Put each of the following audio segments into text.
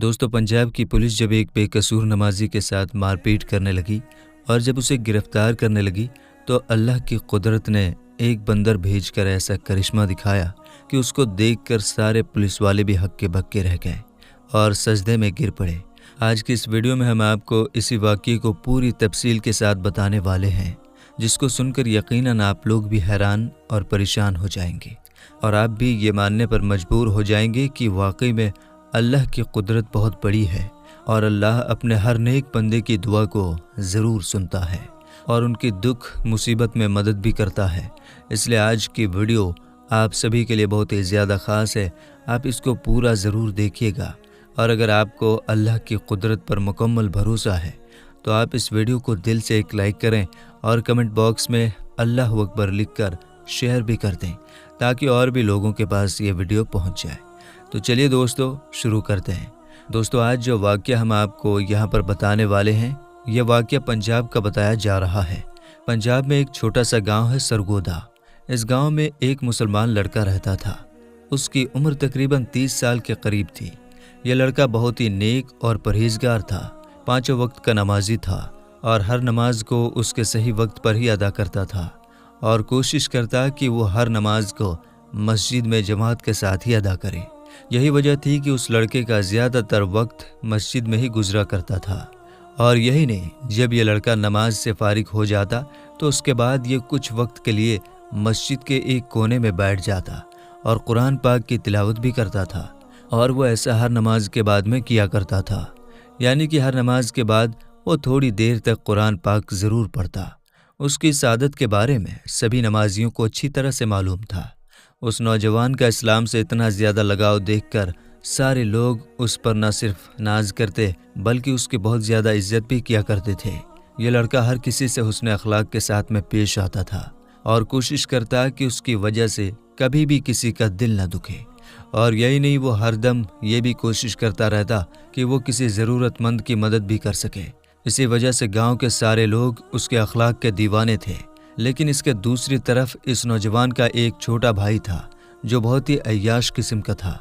दोस्तों, पंजाब की पुलिस जब एक बेकसूर नमाजी के साथ मारपीट करने लगी और जब उसे गिरफ्तार करने लगी तो अल्लाह की कुदरत ने एक बंदर भेजकर ऐसा करिश्मा दिखाया कि उसको देखकर सारे पुलिस वाले भी हक्के बक्के रह गए और सजदे में गिर पड़े। आज की इस वीडियो में हम आपको इसी वाक़ये को पूरी तफसील के साथ बताने वाले हैं, जिसको सुनकर यकीनन आप लोग भी हैरान और परेशान हो जाएंगे और आप भी ये मानने पर मजबूर हो जाएंगे कि वाकई में अल्लाह की कुदरत बहुत बड़ी है और अल्लाह अपने हर नेक बंदे की दुआ को ज़रूर सुनता है और उनकी दुख मुसीबत में मदद भी करता है। इसलिए आज की वीडियो आप सभी के लिए बहुत ही ज़्यादा ख़ास है। आप इसको पूरा ज़रूर देखिएगा और अगर आपको अल्लाह की कुदरत पर मुकम्मल भरोसा है तो आप इस वीडियो को दिल से एक लाइक करें और कमेंट बॉक्स में अल्लाह अकबर लिखकर शेयर भी कर दें ताकि और भी लोगों के पास ये वीडियो पहुंच जाए। तो चलिए दोस्तों शुरू करते हैं। दोस्तों, आज जो वाक़या हम आपको यहाँ पर बताने वाले हैं, यह वाक़या पंजाब का बताया जा रहा है। पंजाब में एक छोटा सा गांव है सरगोदा। इस गांव में एक मुसलमान लड़का रहता था। उसकी उम्र तकरीबन 30 साल के करीब थी। यह लड़का बहुत ही नेक और परहेजगार था, 5 वक्त का नमाजी था और हर नमाज को उसके सही वक्त पर ही अदा करता था और कोशिश करता कि वो हर नमाज को मस्जिद में जमात के साथ ही अदा करे। यही वजह थी कि उस लड़के का ज़्यादातर वक्त मस्जिद में ही गुजरा करता था। और यही नहीं, जब यह लड़का नमाज से फारिग हो जाता तो उसके बाद ये कुछ वक्त के लिए मस्जिद के एक कोने में बैठ जाता और कुरान पाक की तिलावत भी करता था। और वो ऐसा हर नमाज के बाद में किया करता था, यानी कि हर नमाज के बाद वो थोड़ी देर तक कुरान पाक ज़रूर पढ़ता। उसकी इस आदत के बारे में सभी नमाजियों को अच्छी तरह से मालूम था। उस नौजवान का इस्लाम से इतना ज़्यादा लगाव देखकर सारे लोग उस पर न सिर्फ नाज करते बल्कि उसकी बहुत ज़्यादा इज्जत भी किया करते थे। ये लड़का हर किसी से हुस्न अखलाक के साथ में पेश आता था और कोशिश करता कि उसकी वजह से कभी भी किसी का दिल न दुखे। और यही नहीं, वो हरदम ये भी कोशिश करता रहता कि वो किसी ज़रूरतमंद की मदद भी कर सके। इसी वजह से गांव के सारे लोग उसके अखलाक के दीवाने थे। लेकिन इसके दूसरी तरफ इस नौजवान का एक छोटा भाई था जो बहुत ही अय्याश किस्म का था।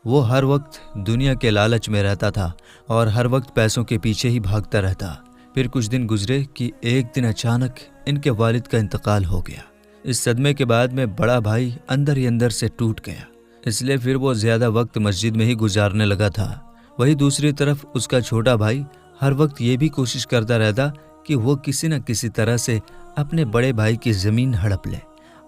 वो हर वक्त दुनिया के लालच में रहता था और हर वक्त पैसों के पीछे ही भागता रहता। फिर कुछ दिन गुजरे कि एक दिन अचानक इनके वालिद का इंतकाल हो गया। इस सदमे के बाद में बड़ा भाई अंदर ही अंदर से टूट गया, इसलिए फिर वो ज़्यादा वक्त मस्जिद में ही गुजारने लगा था। वही दूसरी तरफ उसका छोटा भाई हर वक्त ये भी कोशिश करता रहता कि वो किसी न किसी तरह से अपने बड़े भाई की ज़मीन हड़प ले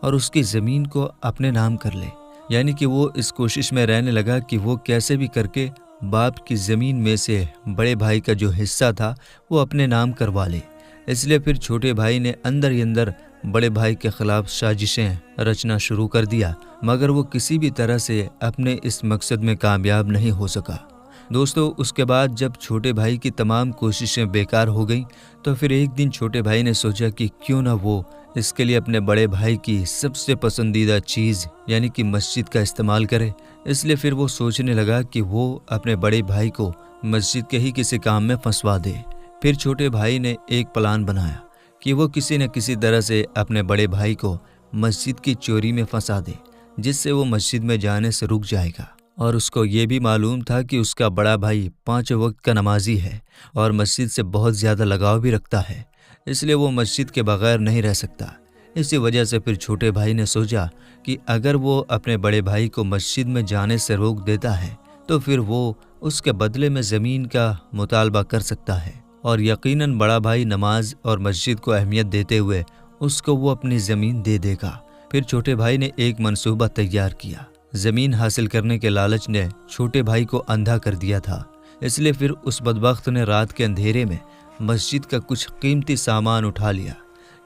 और उसकी ज़मीन को अपने नाम कर ले। यानी कि वो इस कोशिश में रहने लगा कि वो कैसे भी करके बाप की ज़मीन में से बड़े भाई का जो हिस्सा था वो अपने नाम करवा ले। इसलिए फिर छोटे भाई ने अंदर ही अंदर बड़े भाई के ख़िलाफ़ साजिशें रचना शुरू कर दिया, मगर वो किसी भी तरह से अपने इस मकसद में कामयाब नहीं हो सका। दोस्तों, उसके बाद जब छोटे भाई की तमाम कोशिशें बेकार हो गईं तो फिर एक दिन छोटे भाई ने सोचा कि क्यों ना वो इसके लिए अपने बड़े भाई की सबसे पसंदीदा चीज़ यानी कि मस्जिद का इस्तेमाल करे। इसलिए फिर वो सोचने लगा कि वो अपने बड़े भाई को मस्जिद के ही किसी काम में फंसवा दे। फिर छोटे भाई ने एक प्लान बनाया कि वो किसी न किसी तरह से अपने बड़े भाई को मस्जिद की चोरी में फंसा दे, जिससे वो मस्जिद में जाने से रुक जाएगा। और उसको ये भी मालूम था कि उसका बड़ा भाई 5 वक्त का नमाजी है और मस्जिद से बहुत ज़्यादा लगाव भी रखता है, इसलिए वो मस्जिद के बगैर नहीं रह सकता। इसी वजह से फिर छोटे भाई ने सोचा कि अगर वो अपने बड़े भाई को मस्जिद में जाने से रोक देता है तो फिर वो उसके बदले में ज़मीन का मुतालबा कर सकता है और यकीनन बड़ा भाई नमाज और मस्जिद को अहमियत देते हुए उसको वो अपनी ज़मीन दे देगा। फिर छोटे भाई ने एक मंसूबा तैयार किया। ज़मीन हासिल करने के लालच ने छोटे भाई को अंधा कर दिया था, इसलिए फिर उस बदबख्त ने रात के अंधेरे में मस्जिद का कुछ कीमती सामान उठा लिया,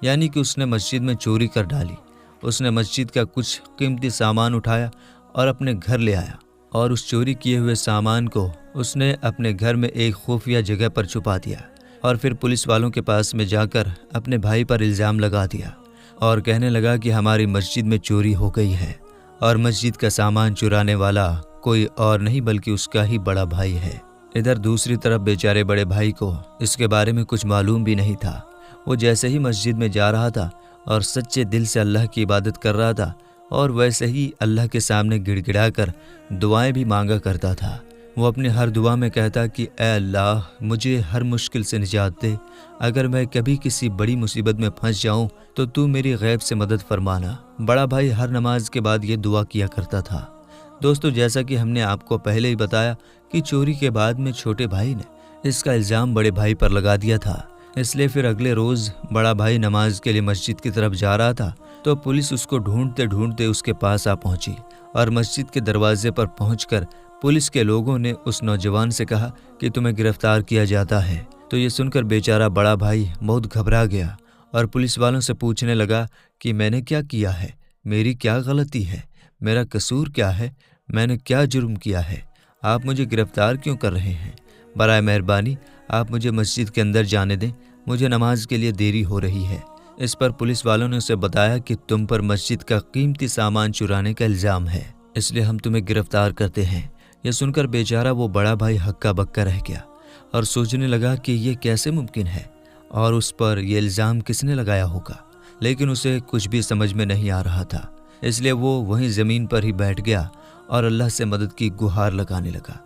यानी कि उसने मस्जिद में चोरी कर डाली। उसने मस्जिद का कुछ कीमती सामान उठाया और अपने घर ले आया और उस चोरी किए हुए सामान को उसने अपने घर में एक खुफिया जगह पर छुपा दिया और फिर पुलिस वालों के पास में जाकर अपने भाई पर इल्ज़ाम लगा दिया और कहने लगा कि हमारी मस्जिद में चोरी हो गई है और मस्जिद का सामान चुराने वाला कोई और नहीं बल्कि उसका ही बड़ा भाई है। इधर दूसरी तरफ बेचारे बड़े भाई को इसके बारे में कुछ मालूम भी नहीं था। वो जैसे ही मस्जिद में जा रहा था और सच्चे दिल से अल्लाह की इबादत कर रहा था और वैसे ही अल्लाह के सामने गिड़गिड़ाकर दुआएं भी मांगा करता था। وہ اپنی ہر دعا میں کہتا کہ اے اللہ مجھے ہر مشکل سے نجات دے، اگر میں کبھی کسی بڑی مصیبت میں پھنس جاؤں تو میری غیب سے مدد فرمانا۔ بڑا بھائی ہر نماز کے بعد یہ دعا کیا کرتا تھا۔ دوستو، جیسا کہ ہم نے آپ کو پہلے ہی بتایا کہ چوری کے بعد میں چھوٹے بھائی نے اس کا الزام بڑے بھائی پر لگا دیا تھا، اس لیے پھر اگلے روز بڑا بھائی نماز کے لیے مسجد کی طرف جا رہا تھا تو پولیس اس کو ڈھونڈتے ڈھونڈتے اس کے پاس آ پہنچی اور مسجد کے دروازے پر پہنچ کر پولیس کے لوگوں نے اس نوجوان سے کہا کہ تمہیں گرفتار کیا جاتا ہے۔ تو یہ سن کر بیچارہ بڑا بھائی بہت گھبرا گیا اور پولیس والوں سے پوچھنے لگا کہ میں نے کیا ہے، میری کیا غلطی ہے، میرا قصور کیا ہے، میں نے کیا جرم کیا ہے، آپ مجھے گرفتار کیوں کر رہے ہیں؟ برائے مہربانی آپ مجھے مسجد کے اندر جانے دیں، مجھے نماز کے لیے دیری ہو رہی ہے۔ اس پر پولیس والوں نے اسے بتایا کہ تم پر مسجد کا قیمتی سامان چرانے کا الزام ہے، اس لیے ہم تمہیں گرفتار کرتے ہیں۔ یہ سن کر بیچارہ وہ بڑا بھائی ہکا بکا رہ گیا اور سوچنے لگا کہ یہ کیسے ممکن ہے اور اس پر یہ الزام کس نے لگایا ہوگا، لیکن اسے کچھ بھی سمجھ میں نہیں آ رہا تھا، اس لیے وہ وہیں زمین پر ہی بیٹھ گیا اور اللہ سے مدد کی گہار لگانے لگا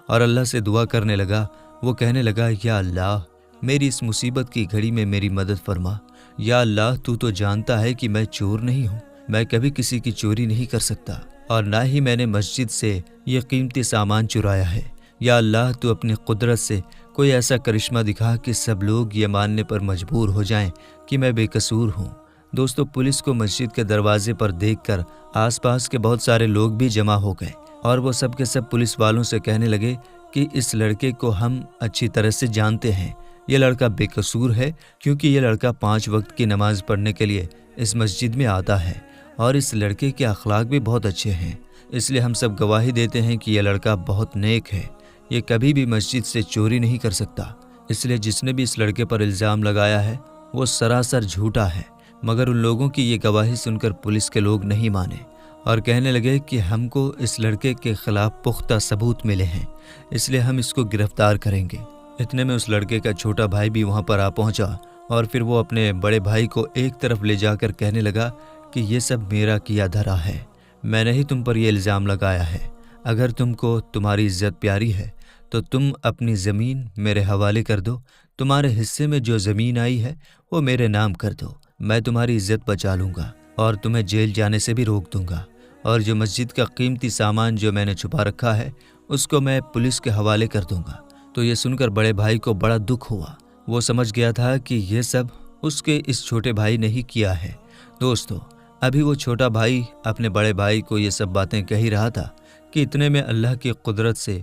اور اللہ سے دعا کرنے لگا۔ وہ کہنے لگا یا اللہ میری اس مصیبت کی گھڑی میں میری مدد فرما، یا اللہ تو جانتا ہے کہ میں چور نہیں ہوں، میں کبھی کسی کی چوری نہیں کر سکتا اور نہ ہی میں نے مسجد سے یہ قیمتی سامان چرایا ہے، یا اللہ تو اپنی قدرت سے کوئی ایسا کرشمہ دکھا کہ سب لوگ یہ ماننے پر مجبور ہو جائیں کہ میں بے قصور ہوں۔ دوستو، پولیس کو مسجد کے دروازے پر دیکھ کر آس پاس کے بہت سارے لوگ بھی جمع ہو گئے اور وہ سب کے سب پولیس والوں سے کہنے لگے کہ اس لڑکے کو ہم اچھی طرح سے جانتے ہیں، یہ لڑکا بے قصور ہے کیونکہ یہ لڑکا 5 وقت کی نماز پڑھنے کے لیے اس مسجد میں آتا ہے اور اس لڑکے کے اخلاق بھی بہت اچھے ہیں، اس لیے ہم سب گواہی دیتے ہیں کہ یہ لڑکا بہت نیک ہے، یہ کبھی بھی مسجد سے چوری نہیں کر سکتا۔ اس لیے جس نے بھی اس لڑکے پر الزام لگایا ہے وہ سراسر جھوٹا ہے۔ مگر ان لوگوں کی یہ گواہی سن کر پولیس کے لوگ نہیں مانے اور کہنے لگے کہ ہم کو اس لڑکے کے خلاف پختہ ثبوت ملے ہیں، اس لیے ہم اس کو گرفتار کریں گے۔ اتنے میں اس لڑکے کا چھوٹا بھائی بھی وہاں پر آ پہنچا اور پھر وہ اپنے بڑے بھائی کو ایک طرف لے جا کر کہنے لگا کہ یہ سب میرا کیا دھرا ہے، میں نے ہی تم پر یہ الزام لگایا ہے، اگر تم کو تمہاری عزت پیاری ہے تو تم اپنی زمین میرے حوالے کر دو، تمہارے حصے میں جو زمین آئی ہے وہ میرے نام کر دو، میں تمہاری عزت بچا لوں گا اور تمہیں جیل جانے سے بھی روک دوں گا، اور جو مسجد کا قیمتی سامان جو میں نے چھپا رکھا ہے اس کو میں پولیس کے حوالے کر دوں گا۔ تو یہ سن کر بڑے بھائی کو بڑا دکھ ہوا، وہ سمجھ گیا تھا کہ یہ سب اس کے اس چھوٹے بھائی نے ہی کیا ہے۔ دوستو، ابھی وہ چھوٹا بھائی اپنے بڑے بھائی کو یہ سب باتیں کہہ ہی رہا تھا کہ اتنے میں اللہ کی قدرت سے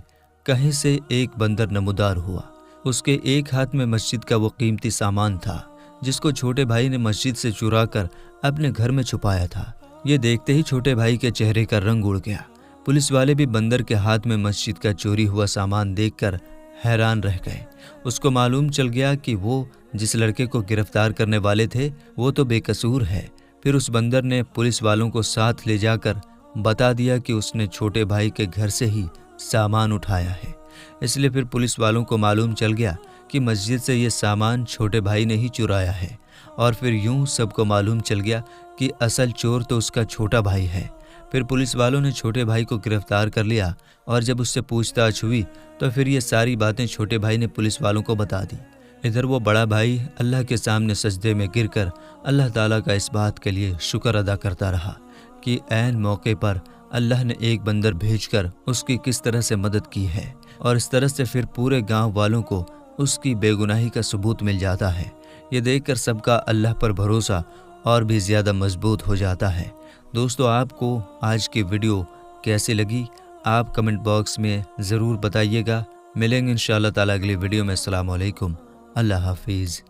کہیں سے ایک بندر نمودار ہوا، اس کے ایک ہاتھ میں مسجد کا وہ قیمتی سامان تھا جس کو چھوٹے بھائی نے مسجد سے چرا کر اپنے گھر میں چھپایا تھا۔ یہ دیکھتے ہی چھوٹے بھائی کے چہرے کا رنگ اڑ گیا۔ پولیس والے بھی بندر کے ہاتھ میں مسجد کا چوری ہوا سامان دیکھ کر حیران رہ گئے۔ اس کو معلوم چل گیا کہ وہ جس لڑکے کو گرفتار کرنے والے تھے وہ تو بے قصور ہے۔ پھر اس بندر نے پولیس والوں کو ساتھ لے جا کر بتا دیا کہ اس نے چھوٹے بھائی کے گھر سے ہی سامان اٹھایا ہے، اس لیے پھر پولیس والوں کو معلوم چل گیا کہ مسجد سے یہ سامان چھوٹے بھائی نے ہی چرایا ہے، اور پھر یوں سب کو معلوم چل گیا کہ اصل چور تو اس کا چھوٹا بھائی ہے۔ پھر پولیس والوں نے چھوٹے بھائی کو گرفتار کر لیا اور جب اس سے پوچھ تاچھ ہوئی تو پھر یہ ساری باتیں چھوٹے بھائی نے پولیس والوں کو بتا دی۔ ادھر وہ بڑا بھائی اللہ کے سامنے سجدے میں گر کر اللہ تعالیٰ کا اس بات کے لیے شکر ادا کرتا رہا کہ عین موقع پر اللہ نے ایک بندر بھیج کر اس کی کس طرح سے مدد کی ہے، اور اس طرح سے پھر پورے گاؤں والوں کو اس کی بے گناہی کا ثبوت مل جاتا ہے۔ یہ دیکھ کر سب کا اللہ پر بھروسہ اور بھی زیادہ مضبوط ہو جاتا ہے۔ دوستو، آپ کو آج کی ویڈیو کیسی لگی آپ کمنٹ باکس میں ضرور بتائیے گا۔ ملیں گے انشاءاللہ تعالیٰ اگلی ویڈیو میں۔ السلام علیکم، اللہ حافظ۔